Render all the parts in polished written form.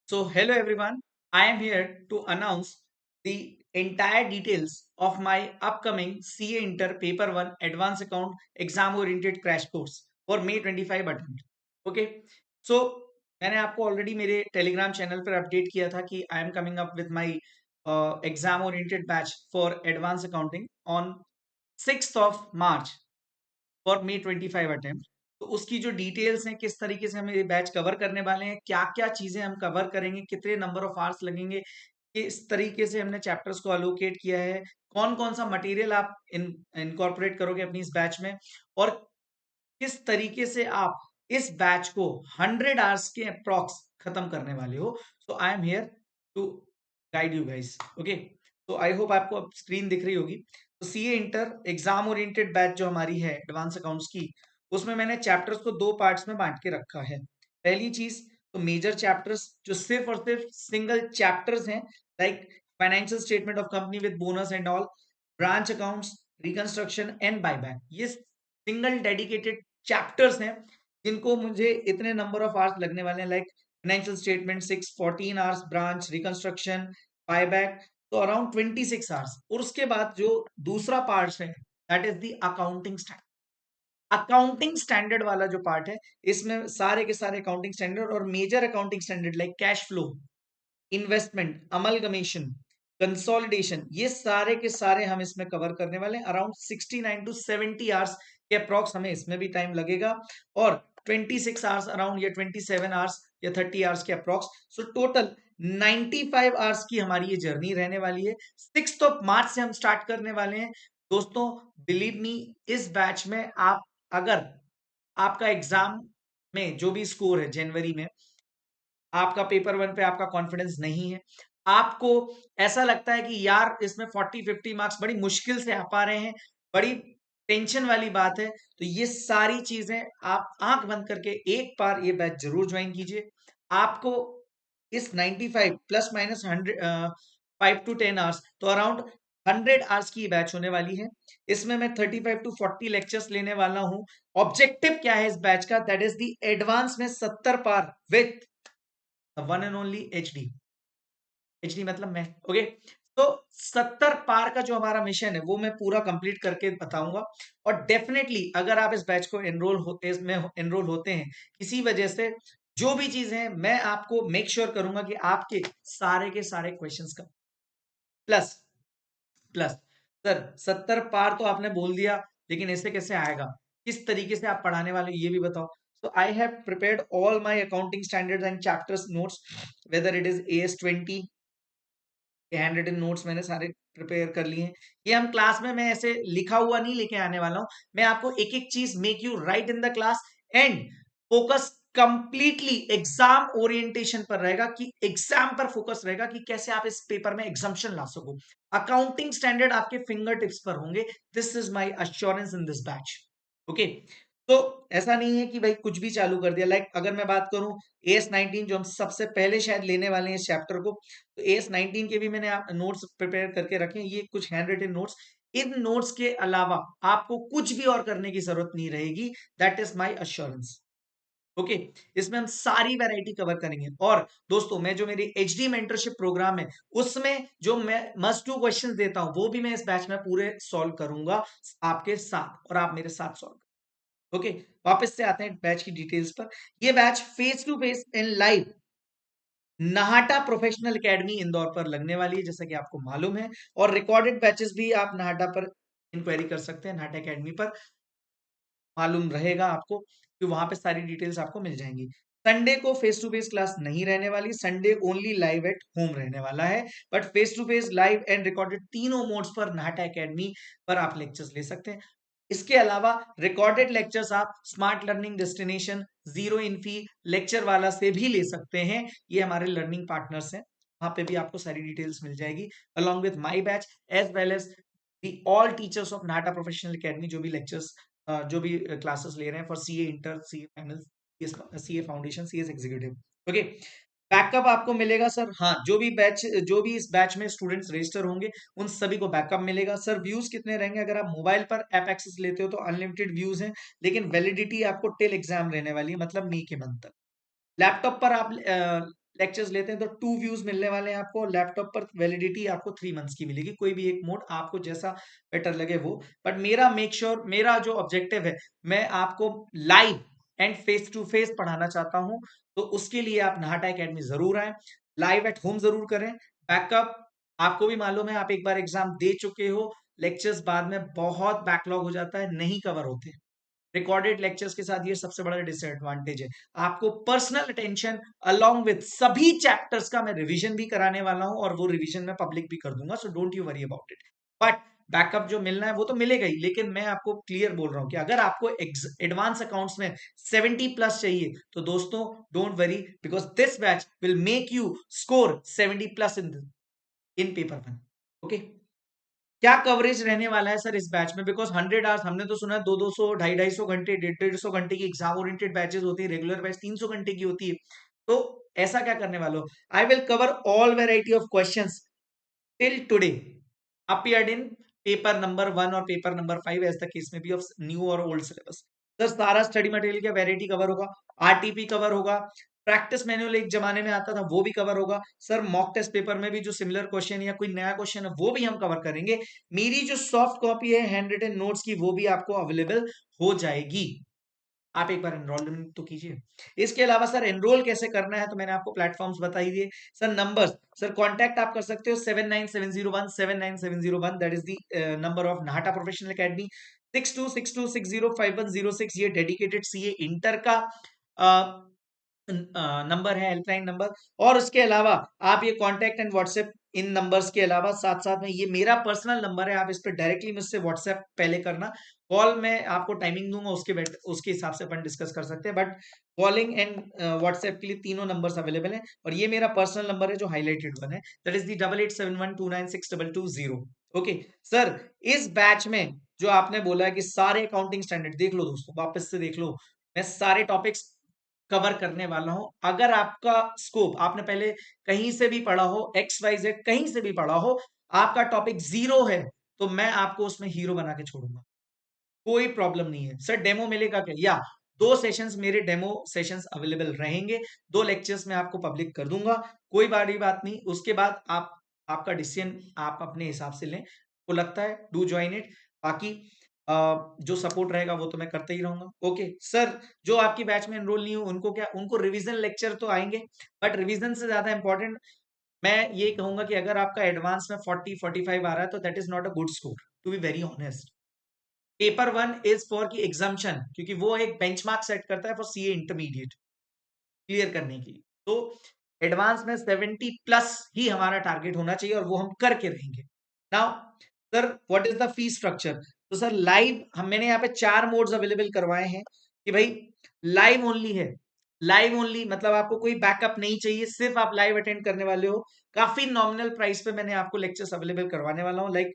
So, hello everyone. I am here to announce the entire details of my upcoming CA Inter Paper 1 Advanced Account Exam Oriented Crash Course for May 25 attempt. Okay. So, मैंने आपको already मेरे Telegram channel पर update किया था कि I am coming up with my exam oriented batch for advance accounting on 6th of March for may 25 attempt. तो उसकी जो डिटेल्स हैं, किस तरीके से हम ये बैच कवर करने वाले हैं, क्या क्या चीजें हम कवर करेंगे, कितने नंबर ऑफ आवर्स लगेंगे, किस तरीके से हमने चैप्टर्स को अलोकेट किया है, कौन कौन सा मटेरियल आप इनकॉर्पोरेट करोगे अपनी इस बैच में, और किस तरीके से आप इस बैच को 100 आवर्स के अप्रॉक्स खत्म करने वाले हो। So I am here to guide you guys. Okay, तो आई होप आपको अब स्क्रीन दिख रही होगी। तो CA inter exam oriented batch जो हमारी है एडवांस अकाउंट्स की, उसमें मैंने चैप्टर्स को दो पार्ट्स में बांट के रखा है। पहली चीज तो मेजर चैप्टर्स जो सिर्फ और सिर्फ सिंगल चैप्टर्स हैं, like financial statement of company with bonus and all, branch accounts, reconstruction and buyback. ये सिंगल डेडिकेटेड चैप्टर्स हैं जिनको मुझे इतने नंबर ऑफ आवर्स लगने वाले हैं, like financial statement 14 hours, branch, reconstruction, buyback, तो अराउंड 26 आवर्स। और उसके बाद जो दूसरा पार्ट है that is the accounting standard. Accounting standard वाला जो पार्ट है, इसमें सारे के सारे अकाउंटिंग स्टैंडर्ड और major accounting standard like cash flow, investment, amalgamation, consolidation, ये सारे के सारे हम इसमें कवर करने वाले हैं। अराउंड 69 टू 70 आवर्स के अप्रॉक्स हमें इसमें भी टाइम लगेगा, और 26 आवर्स अराउंड, या 27 आवर्स या 30 आवर्स के अप्रॉक्स। सो टोटल 95 आवर्स की हमारी ये जर्नी रहने वाली है। 6th ऑफ मार्च से हम स्टार्ट करने वाले हैं दोस्तों। बिलीव मी, इस बैच में आप, अगर आपका एग्जाम में जो भी स्कोर है जनवरी में, आपका पेपर वन पे आपका कॉन्फिडेंस नहीं है, आपको ऐसा लगता है कि यार इसमें 40-50 मार्क्स बड़ी मुश्किल से आ पा रहे हैं, बड़ी टेंशन वाली बात है, तो ये सारी चीजें आप आंख बंद करके एक बार ये बैच जरूर ज्वाइन कीजिए। आपको इस 95 प्लस माइनस 100 5 टू 10 आवर्स, तो अराउंड 100 आवर्स की बैच होने वाली है। इसमें मैं 35 टू 40 लेक्चर्स लेने वाला हूं। ऑब्जेक्टिव क्या है इस बैच का? दैट इज द एडवांस में 70 पार with one and only HD. HD मतलब मैं। ओके, तो 70 पार का जो हमारा मिशन है वो मैं पूरा कंप्लीट करके बताऊंगा। और डेफिनेटली अगर आप इस बैच को एनरोल होते, इसमें एनरोल होते हैं किसी वजह से, जो भी चीजें हैं मैं आपको मेक श्योर करूंगा कि आपके सारे के सारे क्वेश्चंस का प्लस प्लस। सर 70 पार तो आपने बोल दिया, लेकिन ऐसे कैसे आएगा? किस तरीके से आप पढ़ाने वाले हो ये भी बताओ। So I have prepared all my accounting standards and chapters notes, whether it is AS20 के हैंड रिटन नोट्स मैंने सारे प्रिपेयर कर लिए हैं। ये हम क्लास में, मैं ऐसे लिखा हुआ नहीं लेके आने वाला हूं, मैं आपको एक एक चीज make you right in the class, and focus completely exam orientation पर रहेगा, कि एग्जाम पर फोकस रहेगा कि कैसे आप इस पेपर में एग्जाम्पशन ला सको। अकाउंटिंग स्टैंडर्ड आपके फिंगर टिप्स पर होंगे। This is my assurance in this batch. Okay, तो ऐसा नहीं है कि भाई कुछ भी चालू कर दिया। लाइक अगर मैं बात करूं AS19 जो हम सबसे पहले शायद लेने वाले हैं इस चैप्टर को, तो AS19 के भी मैंने नोट्स प्रिपेयर करके रखे हैं। ये कुछ हैंड रिटन नोट्स, इन नोट्स के अलावा आपको कुछ भी और करने की जरूरत नहीं रहेगी। That is my assurance. Okay, इसमें हम सारी वैरायटी कवर करेंगे। और दोस्तों, मैं जो मेरी एचडी मेंटरशिप प्रोग्राम है उसमें जो मैं मस्ट डू क्वेश्चंस देता हूं वो भी मैं इस बैच में पूरे सॉल्व करूंगा आपके साथ, और आप मेरे साथ सॉल्व। ओके, वापस से आते हैं बैच की डिटेल्स पर। ये batch face to face in live Nahata professional academy Indore पर लगने वाली है, जैसा कि आपको मालूम है। और रिकॉर्डेड बैचेस भी आप नाहाटा पर इंक्वायरी कर सकते हैं, नाहाटा एकेडमी पर मालूम रहेगा आपको, कि वहां पे सारी डिटेल्स आपको मिल जाएंगी। संडे को फेस टू फेस क्लास नहीं रहने वाली, Sunday only live at home रहने वाला है। But face to face, live and recorded तीनों मोड्स पर नाहाटा एकेडमी पर आप लेक्चर्स ले सकते हैं। इसके अलावा रिकॉर्डेड लेक्चर्स आप smart learning destination, zero in fee lecture वाला से भी ले सकते हैं। ये हमारे लर्निंग पार्टनर्स हैं, वहां पे भी आपको सारी डिटेल्स मिल जाएगी, along with my batch as well as the all teachers of Nata professional academy, जो भी लेक्चर्स, जो भी क्लासेस ले रहे हैं for CA inter, CA final, CA foundation, CS executive. Okay, backup आपको मिलेगा सर। हाँ, जो भी इस बैच में स्टूडेंट्स रजिस्टर होंगे उन सभी को बैकअप मिलेगा सर। व्यूज कितने रहेंगे? अगर आप मोबाइल पर ऐप एक्सेस लेते हो तो अनलिमिटेड व्यूज हैं, लेकिन वैलिडिटी आपको टिल एग्जाम रहने वाली है, मतलब मई के मंथ तक। लैपटॉप पर आप लेक्चर्स लेते हैं तो 2 व्यूज मिलने वाले हैं आपको। लैपटॉप पर वैलिडिटी आपको 3 मंथ्स की मिलेगी, कोई भी एक मोड आपको जैसा बेटर लगे वो। बट मेरा मेक श्योर, मेरा जो ऑब्जेक्टिव है, मैं आपको live and face to face पढ़ाना चाहता हूं। तो उसके लिए आप नाहटा एकेडमी जरूर आए, लाइव एट होम जरूर करें। बैकअप आपको भी मालूम है, आप एक बार एग्जाम दे चुके हो, लेक्चर्स बाद में बहुत बैकलॉग हो जाता है, नहीं कवर होते। रिकॉर्डेड लेक्चर्स के साथ ये सबसे बड़ा डिसएडवांटेज है। आपको पर्सनल अटेंशन अलोंग विद सभी चैप्टर्स का मैं रिवीजन भी कराने वाला हूं, और वो रिवीजन मैं पब्लिक भी कर दूंगा, so don't you worry about it. But backup जो मिलना है वो तो मिलेगा ही, लेकिन मैं आपको क्लियर बोल रहा हूं कि अगर आपको एडवांस अकाउंट्स में 70+ चाहिए तो दोस्तों don't worry, because this batch will make you score 70+ in paper 1। Okay, क्या कवरेज रहने वाला है सर इस बैच में? बिकॉज 100 आवर्स, हमने तो सुना है 200 250 250 150 घंटे की एग्जाम ओरिएंटेड बैचेस होती है, रेगुलर बैच 300 घंटे की होती है। तो ऐसा क्या करने वाले हो? I will cover all variety of questions till today appeared in paper number 1 और paper number 5 as the case में बी ऑफ न्यू और ओल्ड सिलेबस। सर सारा स्टडी मटेरियल का वेराइटी कवर होगा, आरटीपी कवर होगा, प्रैक्टिस मैनुअल एक जमाने में आता था वो भी कवर होगा। सर मॉक टेस्ट पेपर में भी जो सिमिलर क्वेश्चन या कोई नया क्वेश्चन है वो भी हम कवर करेंगे। मेरी जो सॉफ्ट कॉपी है हैंड रिटन नोट्स की वो भी आपको अवेलेबल हो जाएगी। आप एक बार एनरोलमेंट तो कीजिए। इसके अलावा सर एनरोल कैसे करना है, तो मैंने आपको प्लेटफॉर्म्स बता ही दिए। सर नंबर्स, सर कांटेक्ट आप कर सकते हो 7970179701, that is the number of Nahata professional academy. 6262605106, ये डेडिकेटेड सीए इंटर का नंबर है, हेल्पलाइन नंबर। और उसके अलावा आप ये कांटेक्ट एंड व्हाट्सएप, इन नंबर्स के अलावा साथ साथ में ये मेरा पर्सनल नंबर है, आप इस पर डायरेक्टली मुझसे व्हाट्सएप पहले करना। कॉल में आपको टाइमिंग दूंगा, उसके हिसाब से अपन डिस्कस कर सकते हैं। बट कॉलिंग एंड व्हाट्सएप के लिए तीनों नंबर्स अवेलेबल हैं। और ये मेरा पर्सनल नंबर है जो हाईलाइटेड वन है, that is the 8871296220। Okay sir, इस बैच में जो आपने बोला है कि सारे अकाउंटिंग स्टैंडर्ड देख लो दोस्तों, वापस से देख लो, मैं सारे टॉपिक्स कवर करने वाला हूं। अगर आपका स्कोप, आपने पहले कहीं से भी पढ़ा हो, XYZ कहीं से भी पढ़ा हो, आपका टॉपिक जीरो है, तो मैं आपको उसमें हीरो बना के छोड़ूंगा, कोई प्रॉब्लम नहीं है। सर डेमो मिलेगा क्या? या 2 सेशंस मेरे डेमो सेशंस अवेलेबल रहेंगे, 2 लेक्चर्स में आपको पब्लिक कर दूंगा, कोई बड़ी बात नहीं। उसके बाद आप, आपका डिसीजन आप अपने हिसाब से लें, को लगता है डू ज्वाइन इट। बाकी जो सपोर्ट रहेगा वो तो मैं करते ही रहूंगा। ओके सर, जो आपकी बैच में एनरोल नहीं हो उनको क्या, उनको रिवीजन लेक्चर तो आएंगे, बट रिवीजन से ज्यादा इंपॉर्टेंट मैं ये कहूंगा कि अगर आपका एडवांस में 40-45 आ रहा है तो that is not a good score, to be very honest. Paper 1 is for key exemption, क्योंकि वो एक बेंचमार्क सेट करता है फॉर सीए इंटरमीडिएट क्लियर करने की। तो एडवांस में 70+ ही हमारा टारगेट होना चाहिए, और वो हम करके रहेंगे। Now sir, what is the fees structure? तो सर लाइव, हम मैंने यहाँ पे 4 मोड्स अवेलेबल करवाए हैं कि भाई लाइव ओनली है। लाइव ओनली मतलब आपको कोई बैकअप नहीं चाहिए, सिर्फ आप लाइव अटेंड करने वाले हो। काफी नॉमिनल प्राइस पे मैंने आपको लेक्चर्स अवेलेबल करवाने वाला हूँ, like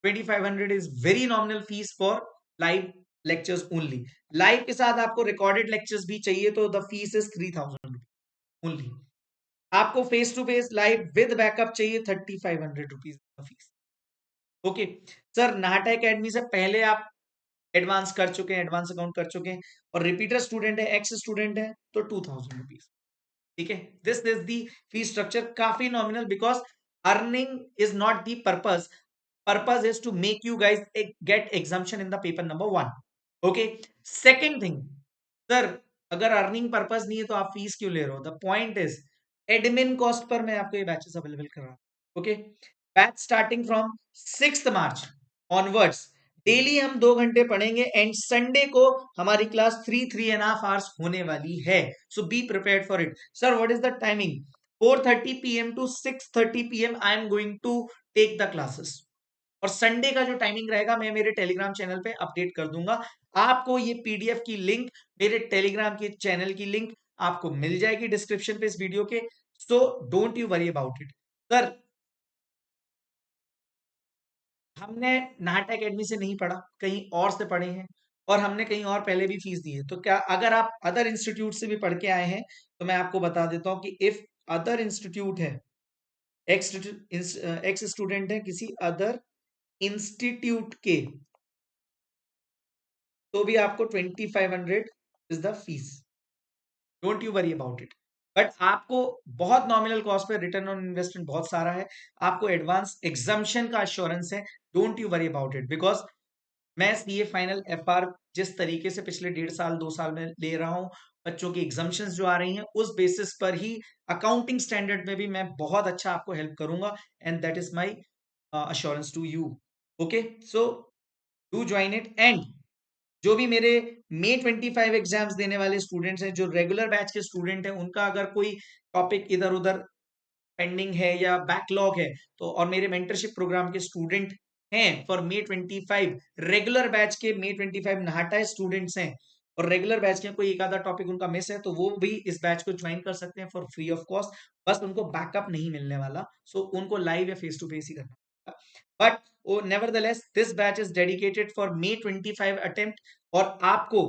2500 is very nominal fees for live lectures only. Live के साथ आपको रिकॉर्डेड लेक्चर्स भी चाहिए तो द फीस इज 3000 ओनली। आपको face to face live with backup चाहिए, 3500 rupees fees. Okay sir, Nahata academy से पहले आप एडवांस कर चुके हैं, एडवांस अकाउंट कर चुके हैं, और रिपीटर स्टूडेंट है, एक्स स्टूडेंट है, तो 2000 रुपीज। ठीक है, this is the fee structure, काफी nominal, because earning is not the purpose. Purpose is to make you guys get exemption in the paper number 1। Okay, second thing, sir अगर earning purpose नहीं है तो आप fees क्यों ले रहे हो? The point is admin cost पर मैं आपको ये बैचेस अवेलेबल कर रहा हूं। Okay, batch starting from 6 March onwards, daily हम 2 घंटे पढ़ेंगे, एंड संडे को हमारी क्लास 3-3.5 आवर्स होने वाली है। So be prepared for it. Sir what is the timing? 4:30 PM to 6:30 PM I am going to take the classes. और Sunday का जो टाइमिंग रहेगा मैं मेरे टेलीग्राम चैनल पे अपडेट कर दूंगा। आपको ये पीडीएफ की लिंक, मेरे टेलीग्राम के चैनल की लिंक आपको मिल जाएगी डिस्क्रिप्शन पे इस वीडियो के। So don't you worry about it. Sir हमने नाहटा एकेडमी से नहीं पढ़ा, कहीं और से पढ़े हैं, और हमने कहीं और पहले भी फीस दी है। तो क्या अगर आप अदर इंस्टीट्यूट से भी पढ़ के आए हैं तो मैं आपको बता देता हूं कि इफ अदर इंस्टीट्यूट है, एक्स स्टूडेंट है किसी अदर इंस्टीट्यूट के, तो भी आपको 2500 is the fees. Don't you worry about it. But आपको बहुत नॉमिनल कॉस्ट पे रिटर्न ऑन इन्वेस्टमेंट बहुत सारा है, आपको एडवांस एग्जाम्शन का अश्योरेंस है। Don't you worry about it, because मैं सीए फाइनल एफआर जिस तरीके से पिछले 1.5 साल 2 साल में ले रहा हूं, बच्चों की एग्जाम्शंस जो आ रही हैं उस बेसिस पर ही अकाउंटिंग स्टैंडर्ड में भी मैं बहुत अच्छा आपको हेल्प करूंगा, and that is my assurance to you. Okay, so do join it. And जो भी मेरे May 25 एग्जाम्स देने वाले स्टूडेंट्स हैं, जो रेगुलर बैच के स्टूडेंट हैं, उनका अगर कोई टॉपिक इधर उधर पेंडिंग है या बैकलॉग है, तो और मेरे मेंटरशिप प्रोग्राम के स्टूडेंट हैं फॉर May 25, रेगुलर बैच के May 25 नहाटा स्टूडेंट्स हैं और रेगुलर बैच के कोई एक आधा टॉपिक उनका मिस है, तो वो भी इस बैच को ज्वाइन कर सकते हैं फॉर फ्री ऑफ कॉस्ट। बस उनको बैकअप नहीं मिलने वाला, सो उनको लाइव या फेस टू फेस ही करना। बट वो nevertheless this batch is dedicated for May 25 attempt, और आपको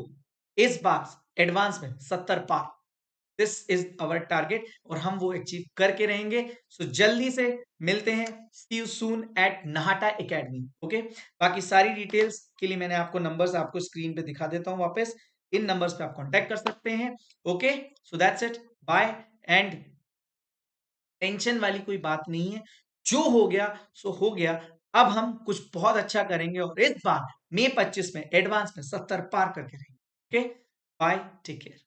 इस बार एडवांस में 70 पार, दिस इज अवर टारगेट, और हम वो अचीव करके रहेंगे। सो जल्दी से मिलते हैं, see you soon at Nahata academy. Okay, बाकी सारी डिटेल्स के लिए मैंने आपको नंबर्स आपको स्क्रीन पे दिखा देता हूं वापस, इन नंबर्स पे आप कांटेक्ट कर सकते हैं। Okay, so that's it, bye. And tension वाली कोई बात नहीं है, जो हो गया सो हो गया। अब हम कुछ बहुत अच्छा करेंगे और इस बार May 25 में एडवांस में 70 पार करके रहेंगे। Okay, bye, take care.